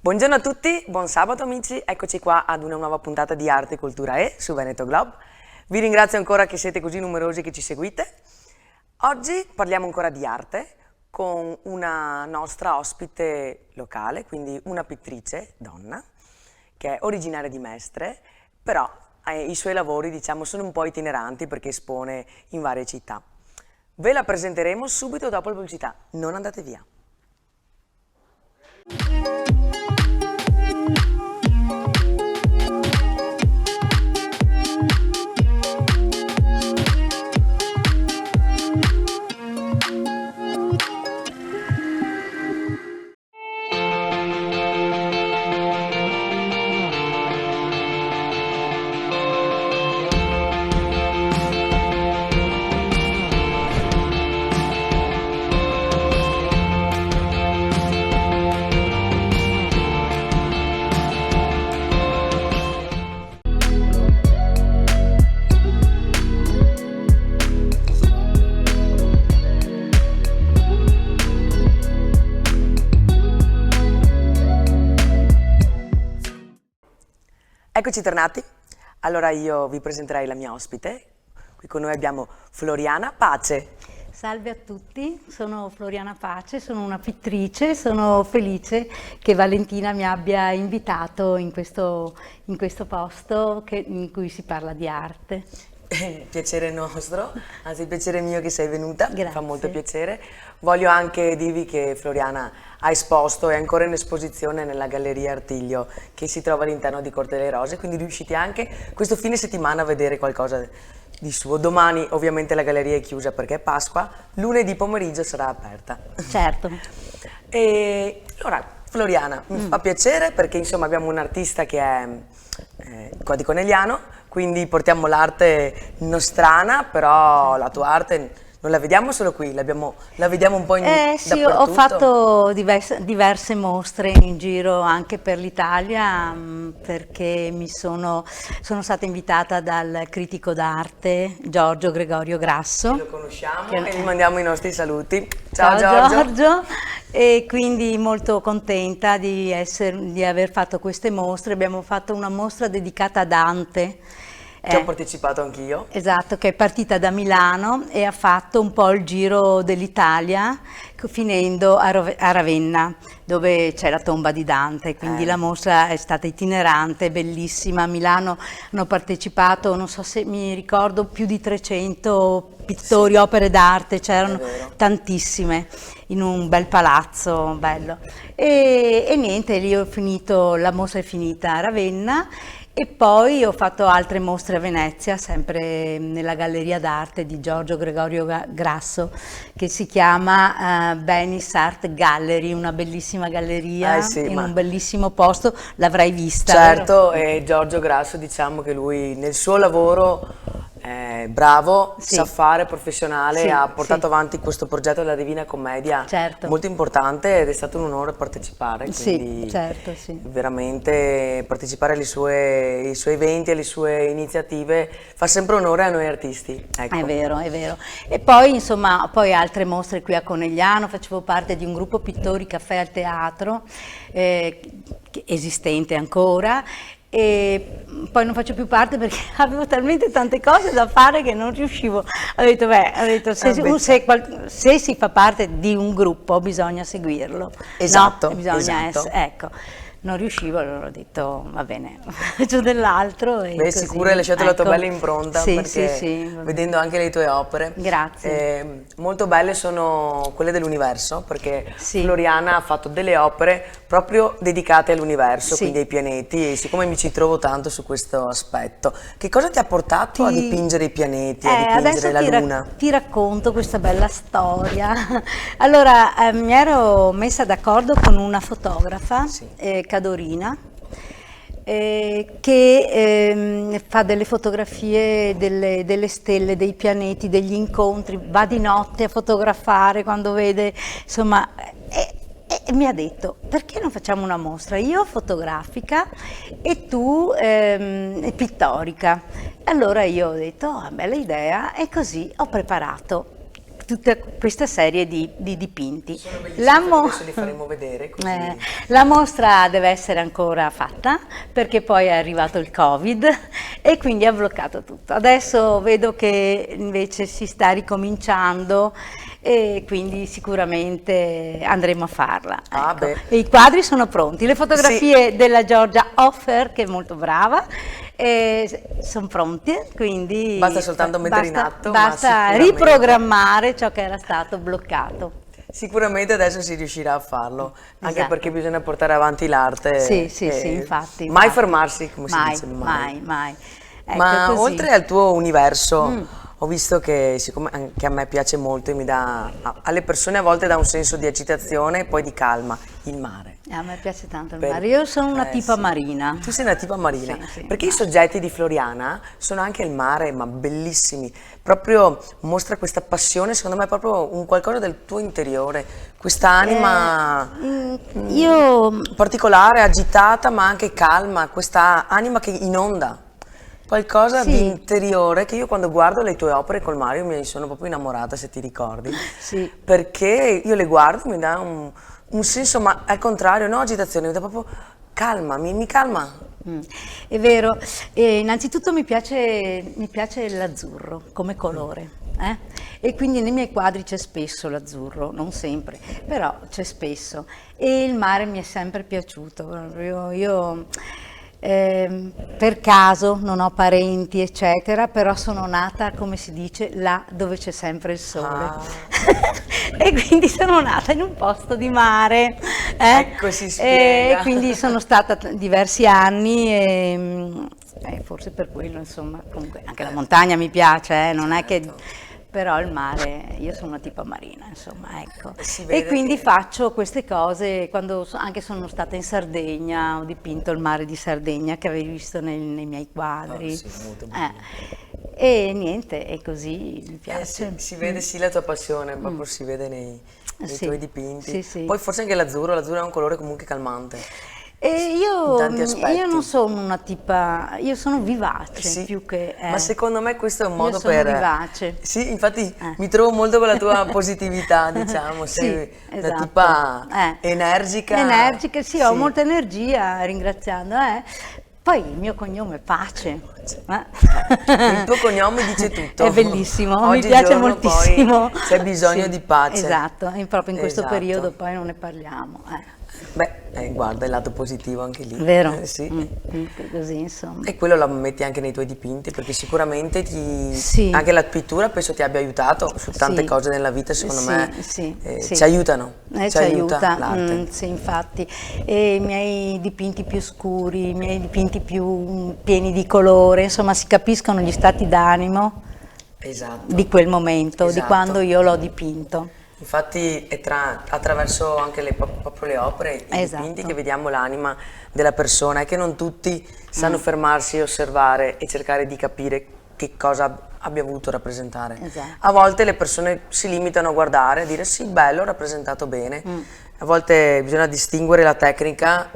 Buongiorno a tutti, buon sabato amici, eccoci qua ad una nuova puntata di Arte e Cultura E su Veneto Globe. Vi ringrazio ancora che siete così numerosi che ci seguite. Oggi parliamo ancora di arte con una nostra ospite locale, quindi una pittrice, donna, che è originaria di Mestre, però i suoi lavori diciamo sono un po' itineranti perché espone in varie città. Ve la presenteremo subito dopo la pubblicità, non andate via. Eccoci tornati, allora io vi presenterei la mia ospite, qui con noi abbiamo Floriana Pace. Salve a tutti, sono Floriana Pace, sono una pittrice, sono felice che Valentina mi abbia invitato in questo posto in cui si parla di arte. Piacere nostro, anzi piacere mio che sei venuta, Grazie. Fa molto piacere. Voglio anche dirvi che Floriana ha esposto, è ancora in esposizione nella Galleria Artiglio che si trova all'interno di Corte delle Rose, quindi riuscite anche questo fine settimana a vedere qualcosa di suo. Domani ovviamente la galleria è chiusa perché è Pasqua, lunedì pomeriggio sarà aperta. Certo. E allora Floriana, mi fa piacere perché insomma abbiamo un artista che è qua di Conegliano, quindi portiamo l'arte nostrana, però la tua arte non la vediamo solo qui, la vediamo un po' Sì, dappertutto. ho fatto diverse mostre in giro anche per l'Italia perché sono stata invitata dal critico d'arte Giorgio Gregorio Grasso. Lo conosciamo e gli mandiamo i nostri saluti. Ciao Giorgio. E quindi molto contenta di aver fatto queste mostre. Abbiamo fatto una mostra dedicata a Dante. Che ho partecipato anch'io. Esatto, che è partita da Milano e ha fatto un po' il giro dell'Italia, finendo a Ravenna, dove c'è la tomba di Dante, quindi la mostra è stata itinerante, bellissima. A Milano hanno partecipato, non so se mi ricordo, più di 300 pittori, opere d'arte, c'erano tantissime, in un bel palazzo, bello. E niente, lì ho finito, la mostra è finita a Ravenna. E poi ho fatto altre mostre a Venezia, sempre nella Galleria d'Arte di Giorgio Gregorio Grasso, che si chiama Venice Art Gallery, una bellissima galleria in un bellissimo posto, l'avrai vista. Certo, e Giorgio Grasso, diciamo che lui nel suo lavoro è bravo, sa fare, professionale, ha portato avanti questo progetto della Divina Commedia, molto importante, ed è stato un onore partecipare, quindi veramente partecipare ai suoi eventi, alle sue iniziative fa sempre onore a noi artisti. Ecco. È vero, è vero. E poi insomma, poi altre mostre qui a Conegliano, facevo parte di un gruppo pittori Caffè al Teatro, esistente ancora, e poi non faccio più parte perché avevo talmente tante cose da fare che non riuscivo. Ho detto se si fa parte di un gruppo bisogna seguirlo, esatto, no? Bisogna ecco, non riuscivo, allora ho detto va bene, faccio dell'altro. Beh, sicuro hai lasciato la tua bella impronta, perché vedendo anche le tue opere. Grazie. Molto belle sono quelle dell'universo, perché Floriana ha fatto delle opere proprio dedicate all'universo, quindi ai pianeti, e siccome mi ci trovo tanto su questo aspetto, che cosa ti ha portato a dipingere i pianeti, a dipingere la Luna? Ti racconto questa bella storia. Allora, mi ero messa d'accordo con una fotografa, Cadorina, che fa delle fotografie delle stelle, dei pianeti, degli incontri, va di notte a fotografare quando vede, insomma, e mi ha detto, perché non facciamo una mostra? Io fotografica e tu pittorica. Allora io ho detto, bella idea, e così ho preparato tutta questa serie di dipinti. Sono bellissimi, adesso li faremo vedere così. La mostra deve essere ancora fatta perché poi è arrivato il Covid e quindi ha bloccato tutto. Adesso vedo che invece si sta ricominciando e quindi sicuramente andremo a farla. Ah, ecco. beh. E i quadri sono pronti, le fotografie della Giorgia Offer, che è molto brava, sono pronte, quindi Basta soltanto mettere in atto, ma basta sicuramente. riprogrammare ciò che era stato bloccato. Sicuramente adesso si riuscirà a farlo, anche Esatto. perché bisogna portare avanti l'arte. Sì, sì, e sì, infatti. Mai fermarsi, come Mai, si dice, mai. Ecco, Ma così. oltre al tuo universo, ho visto che, siccome anche a me piace molto, e alle persone a volte dà un senso di agitazione e poi di calma, il mare. A me piace tanto il Per- mare. Io sono una tipa sì. marina. Tu sei una tipa marina, Sì, perché i soggetti di Floriana sono anche il mare, ma bellissimi. Proprio mostra questa passione, secondo me è proprio un qualcosa del tuo interiore, questa anima Io particolare, agitata, ma anche calma, questa anima che inonda. Qualcosa Sì. di interiore che io quando guardo le tue opere col Mario mi sono proprio innamorata, se ti ricordi. Sì. Perché io le guardo e mi dà un senso, ma al contrario, no agitazione, mi dà proprio calma, mi calma. È vero. Innanzitutto mi piace l'azzurro come colore. E quindi nei miei quadri c'è spesso l'azzurro, non sempre, però c'è spesso. E il mare mi è sempre piaciuto. Io per caso non ho parenti, eccetera, però sono nata, come si dice, là dove c'è sempre il sole. Ah. E quindi sono nata in un posto di mare. Ecco, si spiega. E quindi sono stata diversi anni e forse per quello, insomma, comunque anche la montagna mi piace, non è che... Però il mare, io sono una tipa marina, insomma, ecco. Si E vede quindi che- faccio queste cose quando anche sono stata in Sardegna, ho dipinto il mare di Sardegna che avevi visto nei miei quadri. Ah, sì, molto bello. E niente, e così mi piace. Si vede sì la tua passione, proprio si vede nei Sì, tuoi dipinti. sì, sì. Poi forse anche l'azzurro è un colore comunque calmante. E In tanti aspetti. io non sono una tipa, io sono vivace Sì, più che... ma secondo me questo è un modo io sono per... vivace. Sì, infatti mi trovo molto con la tua positività, diciamo, sei Sì, una esatto. tipa energica. Energica, sì, ho molta energia, ringraziando. Poi il mio cognome è Pace. Il tuo cognome dice tutto. È bellissimo, mi piace Oggigiorno moltissimo. poi c'è bisogno Sì, di pace. Esatto, e proprio in questo Esatto. periodo poi non ne parliamo. Beh, guarda il lato positivo anche lì. Vero? Sì. Così, insomma. E quello lo metti anche nei tuoi dipinti, perché sicuramente Sì. anche la pittura penso ti abbia aiutato su tante Sì. cose nella vita, secondo Sì, me sì, sì. ci aiutano, Ci aiuta, l'arte. sì, infatti. E i miei dipinti più scuri, i miei dipinti più pieni di colore, insomma, si capiscono gli stati d'animo Esatto. di quel momento, di Esatto. quando io l'ho dipinto. Infatti è attraverso anche proprio le opere, i Esatto. dipinti che vediamo l'anima della persona e che non tutti sanno fermarsi e osservare e cercare di capire che cosa abbia voluto rappresentare. Esatto. A volte le persone si limitano a guardare, a dire sì, bello, rappresentato bene. A volte bisogna distinguere la tecnica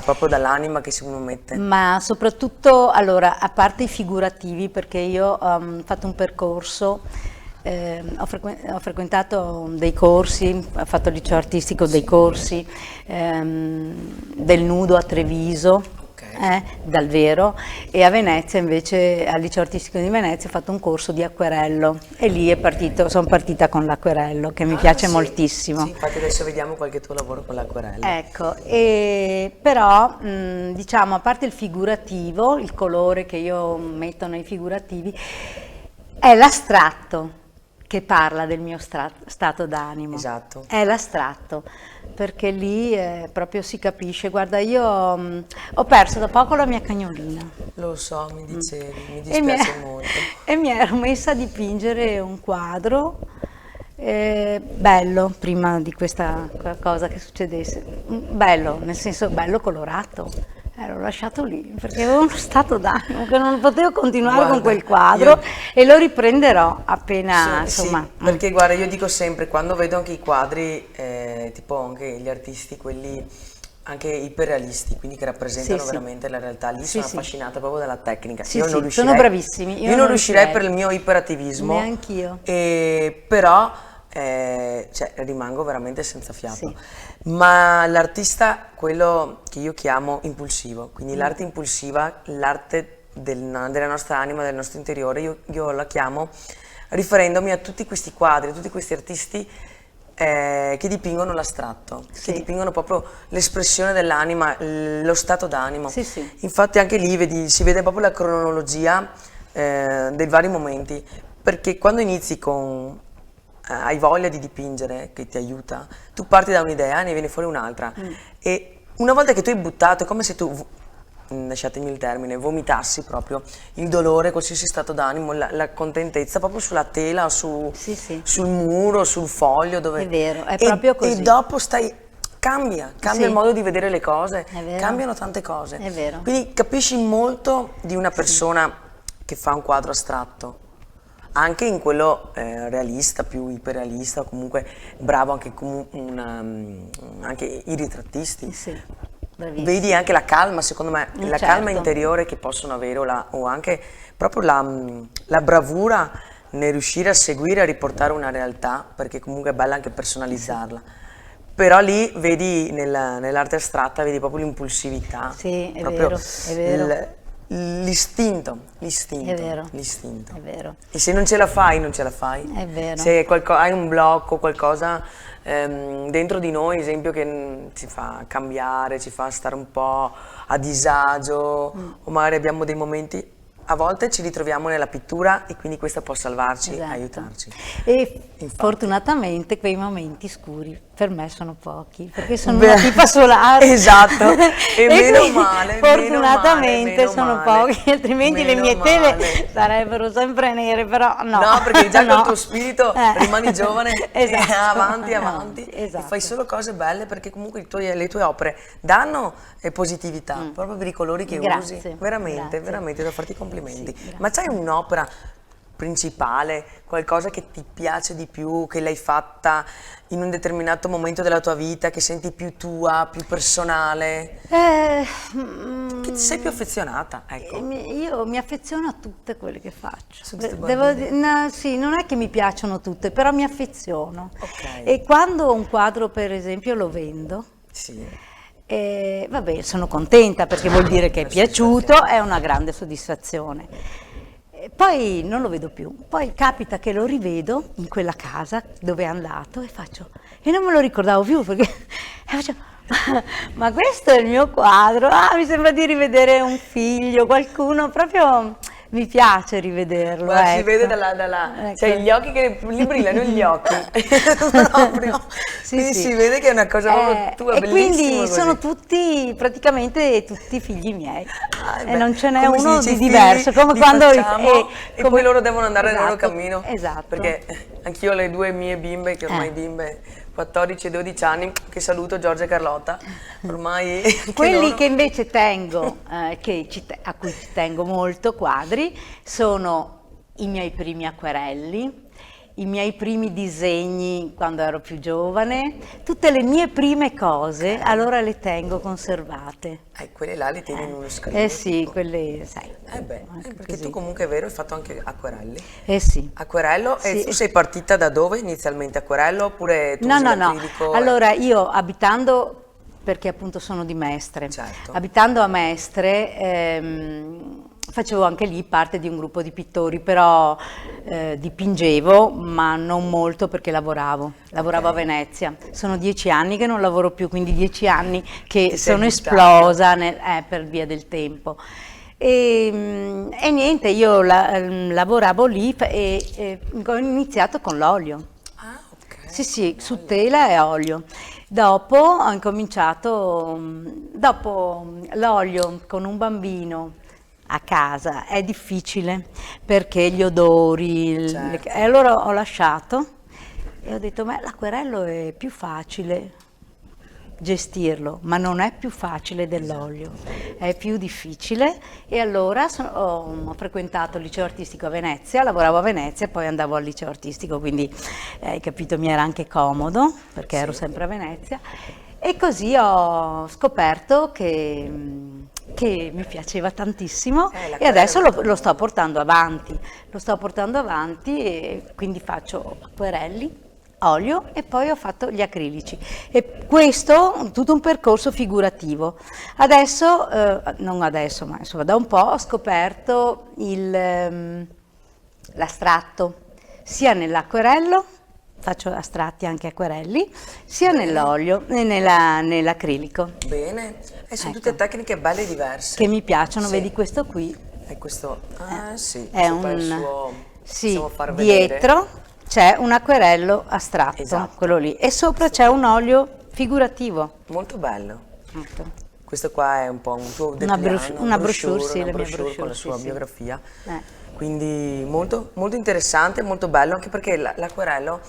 proprio dall'anima che uno mette. Ma soprattutto, allora, a parte i figurativi, perché io ho fatto un percorso, ho frequentato dei corsi, ho fatto il liceo artistico dei corsi del nudo a Treviso, dal vero, e a Venezia invece, al liceo artistico di Venezia, ho fatto un corso di acquerello e lì sono partita con l'acquerello che mi piace Sì. moltissimo. Sì, infatti adesso vediamo qualche tuo lavoro con l'acquarella. Ecco, però diciamo, a parte il figurativo, il colore che io metto nei figurativi, è l'astratto che parla del mio stato d'animo. Esatto. È l'astratto, perché lì proprio si capisce. Guarda, io ho perso da poco la mia cagnolina. Lo so, mi dicevi, mi E mi, dispiace molto. e mi ero messa a dipingere un quadro bello prima di questa cosa che succedesse, bello, nel senso bello colorato. L'ho lasciato lì perché avevo uno stato d'animo che non potevo continuare Guarda, con quel quadro e lo riprenderò appena, Sì, insomma. perché guarda, io dico sempre, quando vedo anche i quadri, tipo anche gli artisti, quelli anche iperrealisti, quindi che rappresentano Sì, sì. veramente la realtà. Lì Sì, sono sì. affascinata proprio dalla tecnica. Sì, Io sì, non riuscirei, sono bravissimi. io non riuscirei per il mio iperattivismo. Neanch'io. Però cioè, rimango veramente senza fiato. Sì. Ma l'artista, quello che io chiamo impulsivo, quindi l'arte impulsiva, l'arte della nostra anima, del nostro interiore, io la chiamo riferendomi a tutti questi quadri, a tutti questi artisti che dipingono l'astratto, che Sì. dipingono proprio l'espressione dell'anima, lo stato d'animo. Sì, sì. Infatti anche lì si vede proprio la cronologia dei vari momenti, perché quando inizi con hai voglia di dipingere, che ti aiuta, tu parti da un'idea e ne viene fuori un'altra. E una volta che tu hai buttato, è come se tu, lasciatemi il termine, vomitassi proprio il dolore, qualsiasi stato d'animo, la contentezza proprio sulla tela, Sì, sì. sul muro, sul foglio. Dove... È vero, è proprio così. E dopo cambia Sì. il modo di vedere le cose, È vero. cambiano tante cose. È vero. Quindi capisci molto di una persona che fa un quadro astratto, anche in quello realista, più iperrealista, o comunque bravo anche, anche i ritrattisti. Sì, bravissimo. Vedi anche la calma, secondo me, la Certo. calma interiore che possono avere o anche proprio la bravura nel riuscire a seguire, a riportare una realtà, perché comunque è bella anche personalizzarla. Però lì vedi nell'arte astratta, vedi proprio l'impulsività, Sì, è proprio vero, è vero. l'istinto, È vero. l'istinto. È vero. E se non ce la fai, non ce la fai. È vero. Se hai un blocco, qualcosa dentro di noi, esempio, che ci fa cambiare, ci fa stare un po' a disagio, o magari abbiamo dei momenti, a volte ci ritroviamo nella pittura e quindi questa può salvarci, Esatto. aiutarci. E Infatti. fortunatamente quei momenti scuri per me sono pochi, perché sono una tipa solare. Esatto, e meno quindi male, fortunatamente meno sono male, pochi, altrimenti le meno mie male. tele sarebbero sempre nere, però no. No, perché già No. col tuo spirito rimani giovane, Esatto. avanti, avanti, Esatto. e fai solo cose belle, perché comunque le tue opere danno positività, proprio per i colori che Grazie, usi. Veramente, grazie. veramente, devo farti i complimenti. Sì, grazie. Ma c'hai un'opera principale, qualcosa che ti piace di più, che l'hai fatta in un determinato momento della tua vita, che senti più tua, più personale, che ti sei più affezionata, ecco. Io mi affeziono a tutte quelle che faccio. Su tutte Devo bambine. no, sì, non è che mi piacciono tutte, però mi affeziono. Ok. E quando un quadro, per esempio, lo vendo, Sì. vabbè, sono contenta perché vuol dire che è Una piaciuto, è una grande soddisfazione. Poi non lo vedo più, poi capita che lo rivedo in quella casa dove è andato e non me lo ricordavo più perché e faccio, ma questo è il mio quadro, mi sembra di rivedere un figlio, qualcuno, proprio mi piace rivederlo. Ma si ecco. vede dalla Ecco. cioè gli occhi che gli brillano gli occhi proprio. Sì, Quindi sì. si vede che è una cosa proprio tua, e bellissima quindi così. sono tutti, praticamente tutti figli miei, e beh, non ce n'è come si uno dice, di i figli diverso, come li quando facciamo e come- poi loro devono andare nel loro Esatto, cammino. esatto. Perché anch'io ho le due mie bimbe, che ormai bimbe 14 e 12 anni, che saluto, Giorgia e Carlotta, ormai anche Quelli loro. che invece tengo, a cui ci tengo molto, quadri, sono i miei primi acquerelli, i miei primi disegni quando ero più giovane, tutte le mie prime cose, allora le tengo conservate. Quelle là le tieni in uno scrivano. Eh sì, quelle, sai. Perché così. tu comunque è vero, hai fatto anche acquerelli. Eh sì. Acquerello, e Sì. tu sei partita da dove inizialmente? Acquerello oppure tu No, usi no, no. l'acrilico? Allora io abitando, perché appunto sono di Mestre, Certo. abitando a Mestre facevo anche lì parte di un gruppo di pittori, però dipingevo, ma non molto perché lavoravo a Venezia. Sono 10 anni che non lavoro più, quindi 10 anni che Ti sei sono buttata. esplosa per via del tempo. E niente, io lavoravo lì e ho iniziato con l'olio. Ah, ok. Sì, sì, su tela e olio. Dopo ho incominciato, dopo l'olio con un bambino a casa è difficile perché gli odori, Certo. e allora ho lasciato e ho detto, ma l'acquerello è più facile gestirlo, ma non è più facile dell'olio, è più difficile, e allora ho frequentato il liceo artistico a Venezia, lavoravo a Venezia e poi andavo al liceo artistico, quindi hai capito, mi era anche comodo perché ero sempre a Venezia, E così ho scoperto che mi piaceva tantissimo e adesso lo sto portando avanti. Lo sto portando avanti e quindi faccio acquerelli, olio e poi ho fatto gli acrilici. E questo tutto un percorso figurativo. Adesso, non adesso, ma insomma da un po' ho scoperto l'astratto, sia nell'acquerello, faccio astratti anche acquerelli, sia nell'olio e nell'acrilico. Bene, e sono tutte tecniche belle e diverse. Che mi piacciono, Sì. vedi questo qui? E questo, sì, È questo qua è il suo, sì, possiamo far vedere. dietro c'è un acquerello astratto, Esatto. quello lì, e sopra c'è un olio figurativo. Molto bello. Ecco. Questo qua è un po' un tuo Una depliant, una brochure, sì, una la mia brochure con la brochure, sua sì, sì. biografia. Eh. Quindi molto, molto interessante, molto bello, anche perché l'acquerello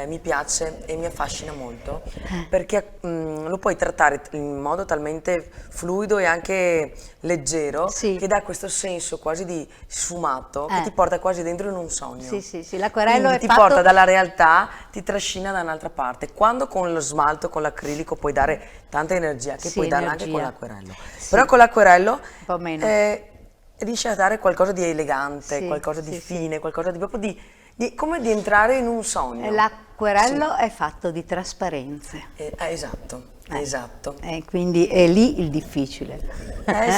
mi piace e mi affascina molto, perché lo puoi trattare in modo talmente fluido e anche leggero, Sì. che dà questo senso quasi di sfumato, che ti porta quasi dentro in un sogno. Sì, sì, sì, l'acquerello Quindi è ti fatto... porta dalla realtà, ti trascina da un'altra parte. Quando con lo smalto, con l'acrilico puoi dare tanta energia, che Sì, puoi darla anche energia. con l'acquerello. Sì. Però con l'acquerello Un po' meno. riesci a dare qualcosa di elegante, Sì, qualcosa di sì, sì. fine, qualcosa di proprio come di entrare in un sogno. L'acquerello è fatto di trasparenze. Esatto, esatto. E quindi è lì il difficile.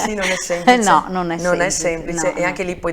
Sì, non è semplice. No, non è Non è semplice. semplice No, e no. anche lì puoi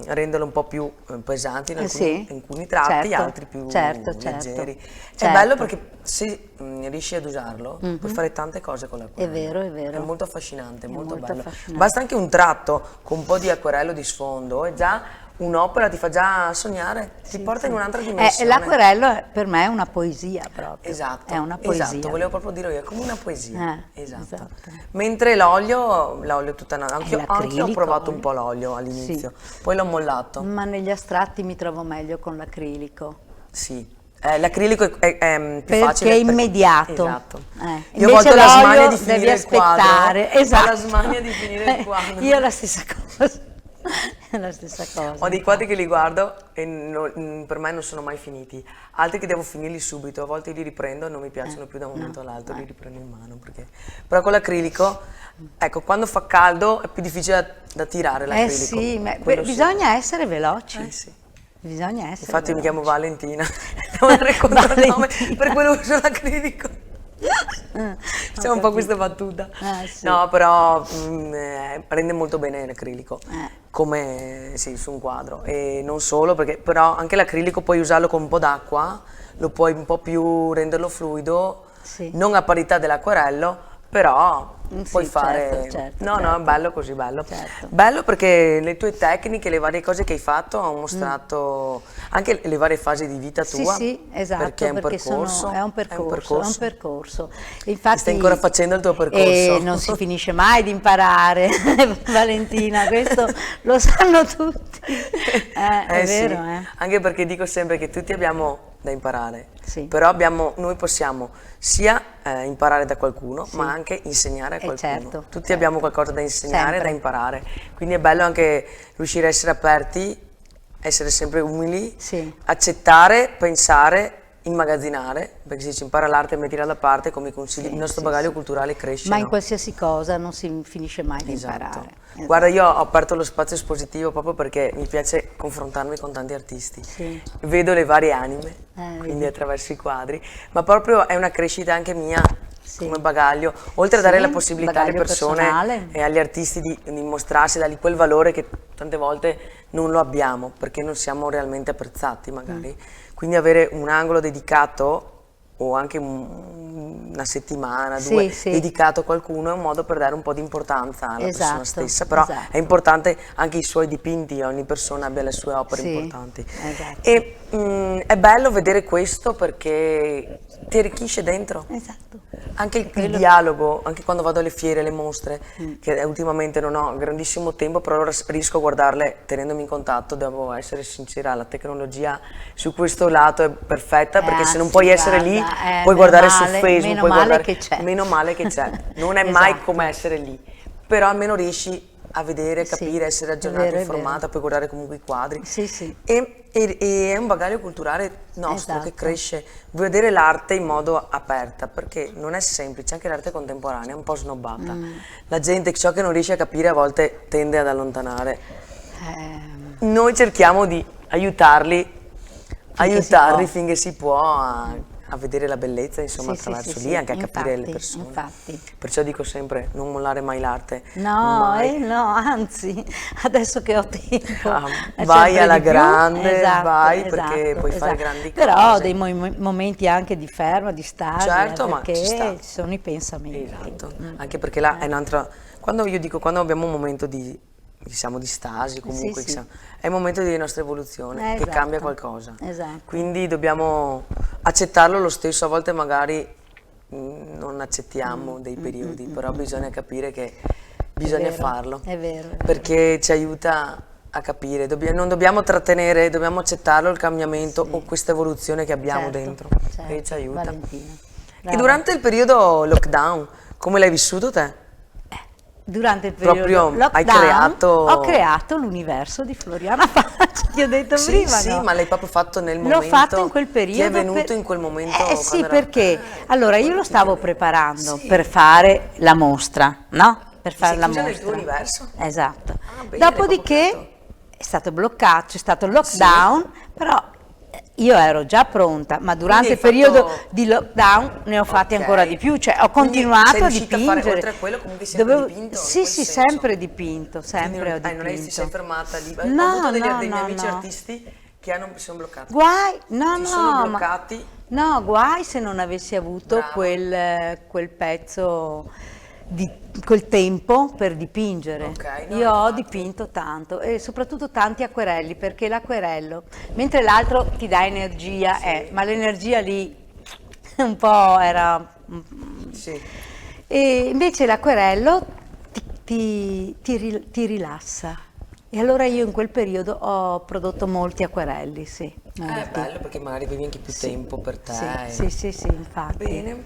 renderlo un po' più pesante in Sì, alcuni tratti, certo, altri più certo, leggeri. È certo. bello perché se riesci ad usarlo puoi fare tante cose con l'acquerello. È vero, è vero. È molto affascinante, molto molto bello. affascinante. Basta anche un tratto con un po' di acquerello di sfondo e già un'opera ti fa già sognare, ti porta in un'altra dimensione. L'acquerello per me è una poesia proprio. Esatto, È una poesia. esatto, volevo proprio dire io, è come una poesia. Esatto. esatto. Mentre l'olio tutta una... Anch'io ho l'acrilico, provato un po' l'olio all'inizio, poi l'ho mollato. Ma negli astratti mi trovo meglio con l'acrilico. Sì. L'acrilico è più Perché facile. è immediato. Esatto. Io Invece ho volte la smania l'olio di finire devi il quadro. aspettare. Ho Esatto. la smania di finire il quadro. Io la stessa cosa. È la stessa cosa. Ho dei quadri che li guardo e per me non sono mai finiti, altri che devo finirli subito, a volte li riprendo e non mi piacciono più da un momento all'altro, li riprendo in mano. Però con l'acrilico, ecco, quando fa caldo è più difficile da tirare l'acrilico. Sì, ma Quello sì. bisogna essere veloci. Sì. Bisogna essere Infatti mi veloci. chiamo Valentina, devo dare conto del nome, per quello uso l'acrilico. Facciamo un po' questa battuta. Sì. No, però rende molto bene l'acrilico, come sì, su un quadro. E non solo, perché però anche l'acrilico puoi usarlo con un po' d'acqua, lo puoi un po' più renderlo fluido, Sì. non a parità dell'acquerello, però puoi sì, fare... certo, no, certo. è bello così, bello. Certo. Bello perché le tue tecniche, le varie cose che hai fatto hanno mostrato anche le varie fasi di vita tua. Sì, esatto, perché è un percorso. è un percorso. Infatti, Stai ancora facendo il tuo percorso. non si finisce mai di imparare, Valentina, questo lo sanno tutti. È Sì. vero, Anche perché dico sempre che tutti abbiamo da imparare, Sì. però noi possiamo sia imparare da qualcuno, ma anche insegnare a qualcuno. Certo, Tutti certo. abbiamo qualcosa da insegnare, Sempre. da imparare, quindi è bello anche riuscire a essere aperti, essere sempre umili, Sì. accettare, pensare, immagazzinare, perché se si impara l'arte e mettila da parte, come consigli, il nostro bagaglio culturale cresce. Ma in no? qualsiasi cosa non si finisce mai di Esatto. imparare. Esatto. Guarda, io ho aperto lo spazio espositivo proprio perché mi piace confrontarmi con tanti artisti. Sì. Vedo le varie anime, quindi vedi. attraverso i quadri, ma proprio è una crescita anche mia come bagaglio, oltre a Sì, dare la possibilità alle bagaglio persone personale. e agli artisti di mostrarsi, dargli quel valore che tante volte non lo abbiamo, perché non siamo realmente apprezzati magari. Quindi avere un angolo dedicato o anche una settimana, due, dedicato a qualcuno è un modo per dare un po' di importanza alla persona stessa, però è importante anche i suoi dipinti, ogni persona abbia le sue opere importanti. Esatto. E è bello vedere questo perché ti arricchisce dentro. Esatto. Anche il dialogo, anche quando vado alle fiere, alle mostre, che ultimamente non ho grandissimo tempo, però riesco a guardarle tenendomi in contatto, devo essere sincera, la tecnologia su questo lato è perfetta, perché se non puoi essere lì, puoi guardare su Facebook, meno puoi male guardare, che c'è. meno male che c'è, non è mai come essere lì, però almeno riesci a vedere, Sì, capire, essere è aggiornata, vero, è informata, poi guardare comunque i quadri. Sì, sì. E è un bagaglio culturale nostro che Esatto. cresce, vedere l'arte in modo aperta, perché non è semplice, anche l'arte contemporanea è un po' snobbata. La gente, ciò che non riesce a capire, a volte tende ad allontanare. Noi cerchiamo di aiutarli, finché si può a vedere la bellezza, insomma, Sì, sì, attraverso sì, lì, sì, anche a capire le infatti, persone. infatti. Perciò dico sempre, non mollare mai l'arte. No, mai. no, anzi, adesso che ho tempo, Vai sempre alla di più. grande, Esatto, vai perché puoi fare esatto. grandi Però cose. dei momenti anche di fermo, di stasi, Certo, ma perché ci sta. ci sono i pensamenti. Esatto, anche perché là è un'altra. Quando abbiamo un momento di, diciamo, di stasi, comunque, Sì, sì. è il momento della nostra evoluzione, che Esatto, cambia qualcosa. esatto. Quindi dobbiamo accettarlo lo stesso, a volte magari non accettiamo dei periodi, però bisogna capire che bisogna vero, farlo. è vero. Perché ci aiuta a capire, non dobbiamo trattenere, dobbiamo accettarlo il cambiamento o questa evoluzione che abbiamo Certo, dentro, certo, e ci aiuta. Valentina. E Brava. durante il periodo lockdown, come l'hai vissuto te? Durante il periodo Proprio hai lockdown creato- ho creato l'universo di Floriana Faccia, ti ho detto prima, Sì, no? ma l'hai proprio fatto nel momento. L'ho fatto in quel periodo. Ti è venuto in quel momento? Sì, quando era- perché allora io lo stavo preparando Sì. per fare la mostra, no? Per fare sei la chiusa nel mostra. tuo universo? Esatto. Ah, bene, l'hai proprio Dopodiché creato. è stato bloccato, c'è stato il lockdown, però io ero già pronta, ma durante il Quindi hai periodo fatto- di lockdown ne ho fatti Ok. ancora di più, cioè ho Quindi continuato sei a riuscita a fare, dipingere. oltre a quello, comunque sempre dipinto, in Sì, quel sì, senso? sempre dipinto, sempre Quindi ho non, dipinto. non ti sei fermata lì. Ho No, avuto dei no, miei no, amici no. artisti che si sono bloccati. Guai, no, Si no, sono ma- bloccati. no, guai se non avessi avuto Brava. quel pezzo quel tempo per dipingere. Ok, no, Io ho infatti. dipinto tanto e soprattutto tanti acquerelli, perché l'acquerello, mentre l'altro ti dà energia, ma l'energia lì un po' era. Sì. E invece l'acquerello ti rilassa. E allora io in quel periodo ho prodotto molti acquerelli, sì. È molti. bello perché magari avevi anche più tempo per te. Sì, sì, sì, infatti. Bene.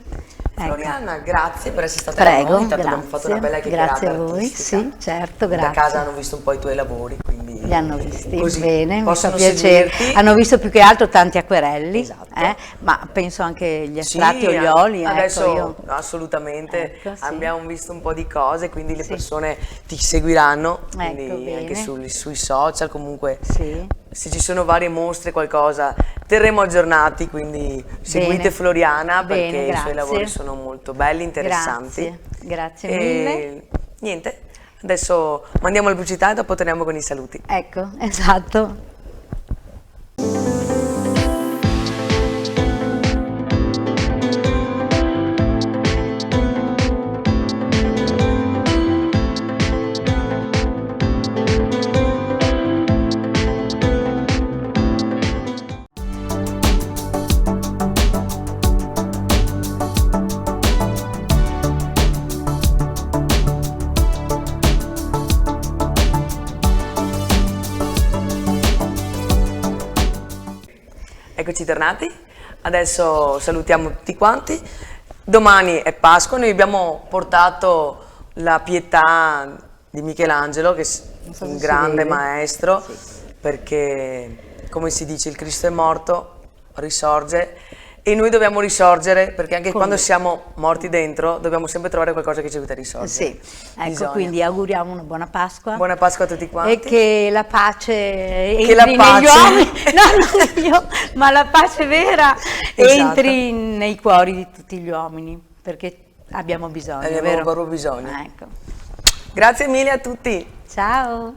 Ecco. Floriana, grazie per essere stata Prego, con noi. Intanto abbiamo fatto una bella grazie. chiacchierata Grazie a voi, artistica. sì, certo, Da grazie. casa hanno visto un po' i tuoi lavori, quindi Li hanno visti, così bene, mi fa possono piacere. seguirti. Hanno visto più che altro tanti acquerelli, Esatto. ma penso anche gli Sì, estratti o gli oli. adesso ecco, io. assolutamente Ecco, sì. abbiamo visto un po' di cose, quindi le Sì. persone ti seguiranno, Ecco, quindi anche bene. sui social comunque. Sì. Se ci sono varie mostre, qualcosa, terremo aggiornati, quindi seguite Bene. Floriana perché Bene, i suoi grazie. lavori sono molto belli, interessanti. Grazie E mille. niente, adesso mandiamo la pubblicità e dopo torniamo con i saluti. Ecco, esatto. Eccoci tornati, adesso salutiamo tutti quanti. Domani è Pasqua, noi abbiamo portato la Pietà di Michelangelo, che è Non so se un si grande vede. maestro, Sì. perché come si dice il Cristo è morto, risorge e noi dobbiamo risorgere, perché anche quando siamo morti dentro dobbiamo sempre trovare qualcosa che ci aiuta a risorgere. Sì, ecco, Bisogna. quindi auguriamo una buona Pasqua. Buona Pasqua a tutti quanti. E che la pace Che la entri negli pace- uomini, no, non io, ma la pace vera Esatto. entri nei cuori di tutti gli uomini, perché abbiamo bisogno, Abbiamo vero? proprio bisogno. Ecco. Grazie mille a tutti. Ciao.